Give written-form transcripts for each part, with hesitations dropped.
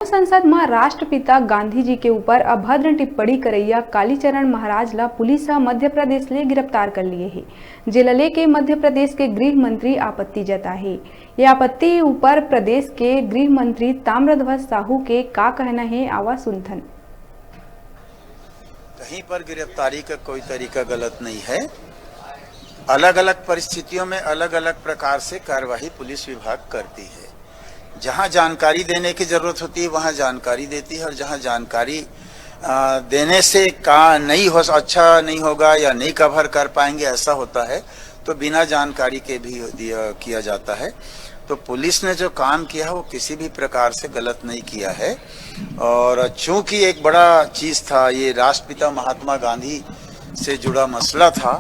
संसद में राष्ट्रपिता गांधी जी के ऊपर अभद्र टिप्पणी करैया कालीचरण महाराज ला पुलिस मध्य प्रदेश ले गिरफ्तार कर लिए है। जिले के मध्य प्रदेश के गृह मंत्री आपत्ति जता है। ये आपत्ति ऊपर प्रदेश के गृह मंत्री ताम्रध्वज साहू के का कहना है, आवा सुनथन। कहीं पर गिरफ्तारी का कोई तरीका गलत नहीं है। अलग अलग परिस्थितियों में अलग अलग प्रकार से कार्यवाही पुलिस विभाग करती है। जहां जानकारी देने की जरूरत होती है वहां जानकारी देती है, और जहां जानकारी देने से का नहीं हो अच्छा नहीं होगा या नहीं कवर कर पाएंगे ऐसा होता है तो बिना जानकारी के भी किया जाता है। तो पुलिस ने जो काम किया है वो किसी भी प्रकार से गलत नहीं किया है। और चूंकि एक बड़ा चीज था, ये राष्ट्रपिता महात्मा गांधी से जुड़ा मसला था,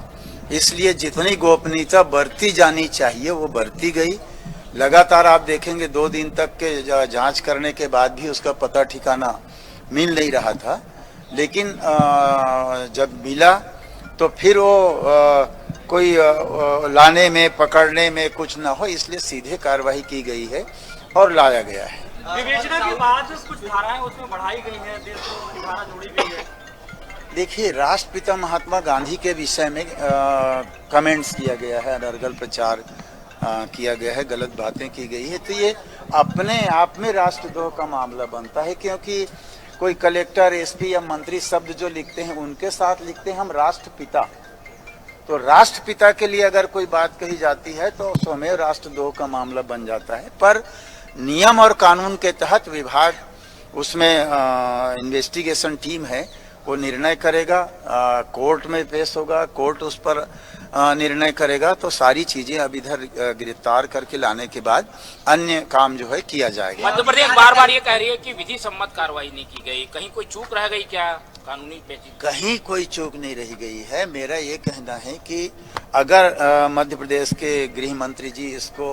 इसलिए जितनी गोपनीयता बरती जानी चाहिए वो बरती गई। लगातार आप देखेंगे 2 दिन तक के जांच करने के बाद भी उसका पता ठिकाना मिल नहीं रहा था, लेकिन जब मिला तो फिर वो कोई लाने में पकड़ने में कुछ ना हो, इसलिए सीधे कार्रवाई की गई है और लाया गया है। विवेचना के बाद कुछ धाराएं उसमें बढ़ाई गई हैं, देशद्रोह की धारा जोड़ी गई है। देखिए, राष्ट्रपिता महात्मा गांधी के विषय में कमेंट्स किया गया है, अनर्गल प्रचार किया गया है, गलत बातें की गई है, तो ये अपने आप में राष्ट्रद्रोह का मामला बनता है। क्योंकि कोई कलेक्टर, एसपी या मंत्री शब्द जो लिखते हैं उनके साथ लिखते हैं हम राष्ट्रपिता, तो राष्ट्रपिता के लिए अगर कोई बात कही जाती है तो स्वयं राष्ट्रद्रोह का मामला बन जाता है। पर नियम और कानून के तहत विभाग उसमें इन्वेस्टिगेशन टीम है, वो निर्णय करेगा, कोर्ट में पेश होगा, कोर्ट उस पर निर्णय करेगा। तो सारी चीजें अब इधर गिरफ्तार करके लाने के बाद अन्य काम जो है किया जाएगा। मध्य प्रदेश बार बार ये कह रही है कि विधि सम्मत कार्रवाई नहीं की गई, कहीं कोई चूक रह गई क्या कानूनी पेची? कहीं कोई चूक नहीं रह गई है। मेरा ये कहना है कि अगर मध्य प्रदेश के गृह मंत्री जी इसको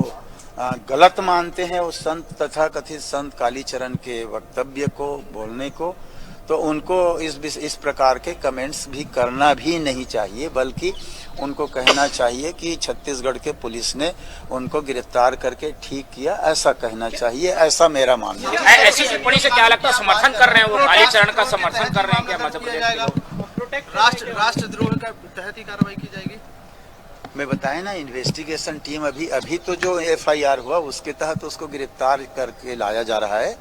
गलत मानते हैं उस संत तथा कथित संत कालीचरण के वक्तव्य को, बोलने को, तो उनको इस प्रकार के कमेंट्स भी करना भी नहीं चाहिए, बल्कि उनको कहना चाहिए कि छत्तीसगढ़ के पुलिस ने उनको गिरफ्तार करके ठीक किया, ऐसा कहना चाहिए। ऐसा मेरा मानना है। ऐसी टिप्पणी से क्या लगता है, समर्थन कर रहे हैं वो कालीचरण का समर्थन कर रहे हैं क्या मध्य प्रदेश के लोग? राष्ट्रद्रोह का तहत ही कार्रवाई की जाएगी। मैं बताया ना, इन्वेस्टिगेशन टीम अभी तो जो FIR हुआ उसके तहत उसको गिरफ्तार करके लाया जा रहा है,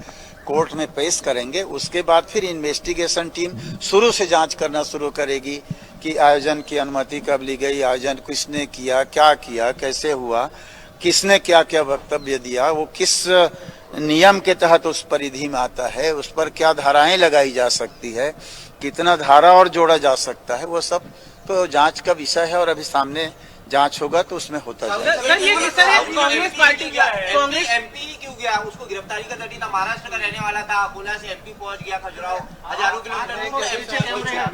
कोर्ट में पेश करेंगे। उसके बाद फिर इन्वेस्टिगेशन टीम शुरू से जांच करना शुरू करेगी कि आयोजन की अनुमति कब ली गई, आयोजन किसने किया, क्या किया, कैसे हुआ, किसने क्या क्या वक्तव्य दिया, वो किस नियम के तहत उस परिधि में आता है, उस पर क्या धाराएं लगाई जा सकती है, कितना धारा और जोड़ा जा सकता है, वो सब तो जांच का विषय है। और अभी सामने जांच होगा तो उसमें होता जाएगा। कांग्रेस पार्टी कांग्रेस MP क्यों गया? उसको गिरफ्तारी का डर था, महाराष्ट्र का रहने वाला था, अकोला से MP पहुंच गया, खजुराहो हजारों किलोमीटर MP क्यों गया?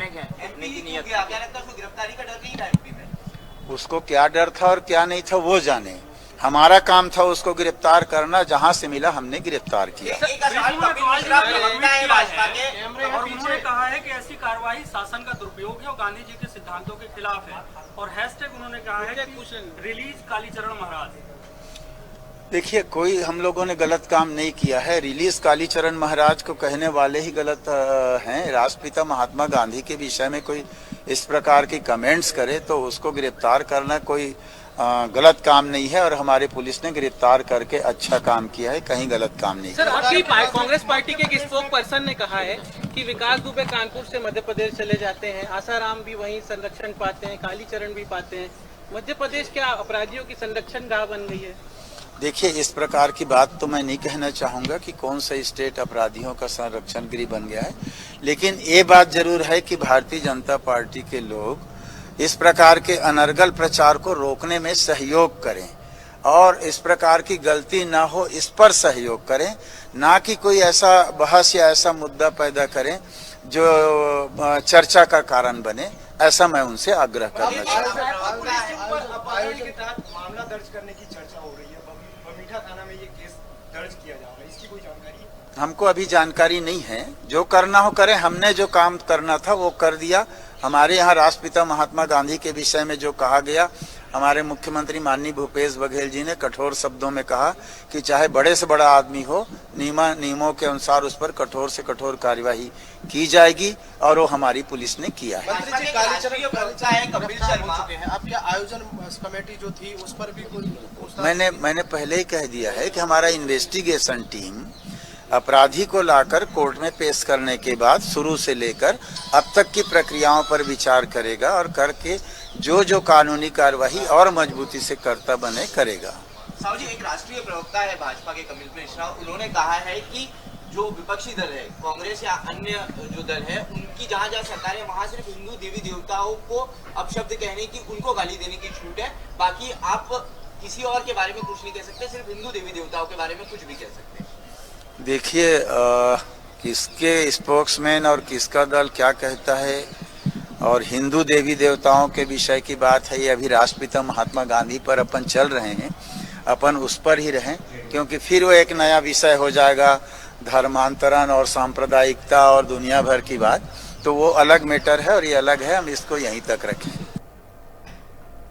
क्या लगता है उसको गिरफ्तारी का डर नहीं था MP में? उसको क्या डर था और क्या नहीं था वो जाने, हमारा काम था उसको गिरफ्तार करना, जहां से मिला हमने गिरफ्तार किया। उन्होंने कहा है कि ऐसी कार्रवाई शासन का दुरुपयोग है और गांधी जी के सिद्धांतों के खिलाफ है, और हैशटैग उन्होंने कहा है कि रिलीज कालीचरण महाराज। देखिए, कोई हम लोगों ने गलत काम नहीं किया है। रिलीज कालीचरण महाराज को कहने वाले ही गलत हैं। राष्ट्रपिता महात्मा गांधी के विषय में कोई इस प्रकार की कमेंट्स करे तो उसको गिरफ्तार करना कोई गलत काम नहीं है, और हमारे पुलिस ने गिरफ्तार करके अच्छा काम किया है, कहीं गलत काम नहीं। सर, आपकी कांग्रेस पार्टी के एक स्पोक पर्सन ने कहा है कि विकास दुबे कानपुर से मध्य प्रदेश चले जाते हैं, आसाराम भी वहीं संरक्षण पाते हैं, कालीचरण भी पाते हैं, मध्य प्रदेश क्या अपराधियों की संरक्षण गाह बन गई है? देखिए, इस प्रकार की बात तो मैं नहीं कहना चाहूंगा कि कौन सा स्टेट अपराधियों का संरक्षण गृह बन गया है, लेकिन ये बात जरूर है कि भारतीय जनता पार्टी के लोग इस प्रकार के अनर्गल प्रचार को रोकने में सहयोग करें, और इस प्रकार की गलती ना हो इस पर सहयोग करें, ना कि कोई ऐसा बहस या ऐसा मुद्दा पैदा करें जो चर्चा का कारण बने। ऐसा मैं उनसे आग्रह करना चाहता हूँ। मामला दर्ज करने की चर्चा हो रही है, बमीठा थाना में ये केस दर्ज किया जा रहा है, इसकी कोई जानकारी? हमको अभी जानकारी नहीं है, जो करना हो करें। हमने जो काम करना था वो कर दिया, हमारे यहाँ राष्ट्रपिता महात्मा गांधी के विषय में जो कहा गया, हमारे मुख्यमंत्री माननीय भूपेश बघेल जी ने कठोर शब्दों में कहा कि चाहे बड़े से बड़ा आदमी हो, नियमों के अनुसार उस पर कठोर से कठोर कार्यवाही की जाएगी, और वो हमारी पुलिस ने किया है। मंत्री जी, कालीचरण प्रवक्ता है कपिल शर्मा, आपके आयोजन कमेटी जो थी उस पर भी कोई मैंने पहले ही कह दिया है कि हमारा इन्वेस्टिगेशन टीम अपराधी को लाकर कोर्ट में पेश करने के बाद शुरू से लेकर अब तक की प्रक्रियाओं पर विचार करेगा और करके जो कानूनी कार्यवाही और मजबूती से करता बने करेगा। साहू जी, एक राष्ट्रीय प्रवक्ता है भाजपा के कपिल मिश्रा, उन्होंने कहा है कि जो विपक्षी दल है, कांग्रेस या अन्य जो दल है, उनकी जहाँ सरकार है वहाँ सिर्फ हिंदू देवी देवताओं को अपशब्द कहने की, उनको गाली देने की छूट है, बाकी आप किसी और के बारे में कुछ नहीं कह सकते, सिर्फ हिंदू देवी देवताओं के बारे में कुछ भी कह सकते हैं। देखिए, किसके स्पोक्समैन और किसका दल क्या कहता है और हिंदू देवी देवताओं के विषय की बात है, ये अभी राष्ट्रपिता महात्मा गांधी पर अपन चल रहे हैं, अपन उस पर ही रहें, क्योंकि फिर वो एक नया विषय हो जाएगा, धर्मांतरण और सांप्रदायिकता और दुनिया भर की बात, तो वो अलग मैटर है और ये अलग है, हम इसको यहीं तक रखें।